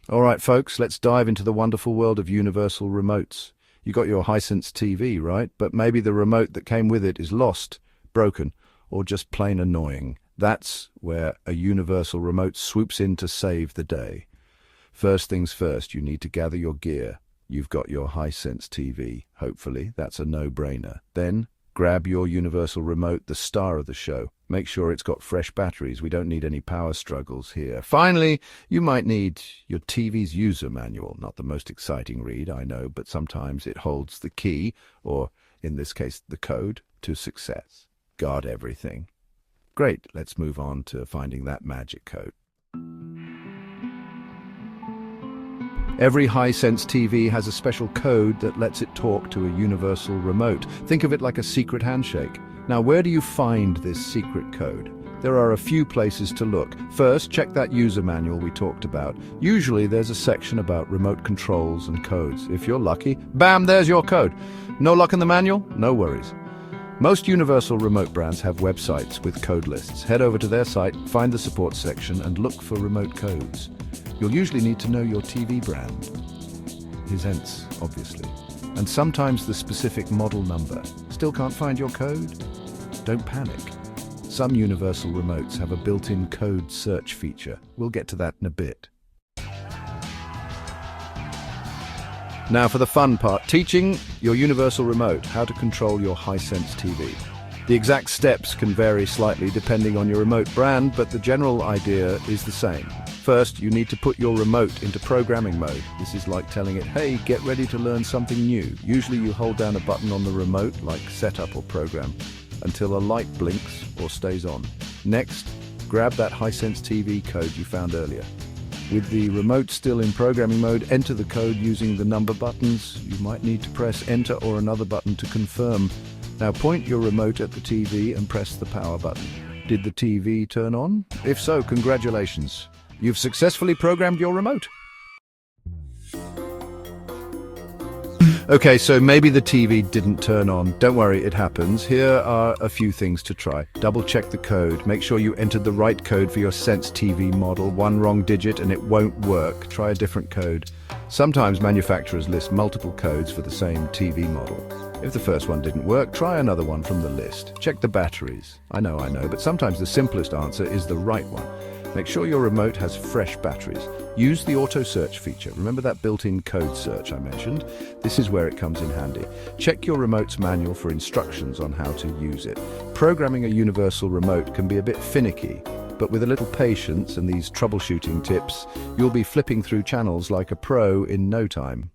All right, folks, let's dive into the wonderful world of universal remotes. You got your Hisense TV, right? But maybe the remote that came with it is lost, broken, or just plain annoying. That's where a universal remote swoops in to save the day. First things first, you need to gather your gear. You've got your Hisense TV, hopefully. That's a no-brainer. Then, grab your universal remote, the star of the show. Make sure it's got fresh batteries. We don't need any power struggles here. Finally, you might need your TV's user manual. Not the most exciting read, I know, but sometimes it holds the key, or in this case, the code, to success. Guard everything. Great, let's move on to finding that magic code. Every Hisense TV has a special code that lets it talk to a universal remote. Think of it like a secret handshake. Now, where do you find this secret code? There are a few places to look. First, check that user manual we talked about. Usually there's a section about remote controls and codes. If you're lucky, bam, there's your code. No luck in the manual? No worries. Most universal remote brands have websites with code lists. Head over to their site, find the support section, and look for remote codes. You'll usually need to know your TV brand, Hisense, obviously, and sometimes the specific model number. Still can't find your code? Don't panic. Some universal remotes have a built-in code search feature. We'll get to that in a bit. Now for the fun part, teaching your universal remote how to control your Hisense TV. The exact steps can vary slightly depending on your remote brand, but the general idea is the same. First, you need to put your remote into programming mode. This is like telling it, hey, get ready to learn something new. Usually you hold down a button on the remote, like Setup or Program, until a light blinks or stays on. Next, grab that Hisense TV code you found earlier. With the remote still in programming mode, enter the code using the number buttons. You might need to press Enter or another button to confirm. Now point your remote at the TV and press the power button. Did the TV turn on? If so, congratulations. You've successfully programmed your remote. Okay, so maybe the TV didn't turn on. Don't worry, it happens. Here are a few things to try. Double check the code. Make sure you entered the right code for your Sense TV model. One wrong digit and it won't work. Try a different code. Sometimes manufacturers list multiple codes for the same TV model. If the first one didn't work, try another one from the list. Check the batteries. I know, but sometimes the simplest answer is the right one. Make sure your remote has fresh batteries. Use the auto search feature. Remember that built-in code search I mentioned? This is where it comes in handy. Check your remote's manual for instructions on how to use it. Programming a universal remote can be a bit finicky, but with a little patience and these troubleshooting tips, you'll be flipping through channels like a pro in no time.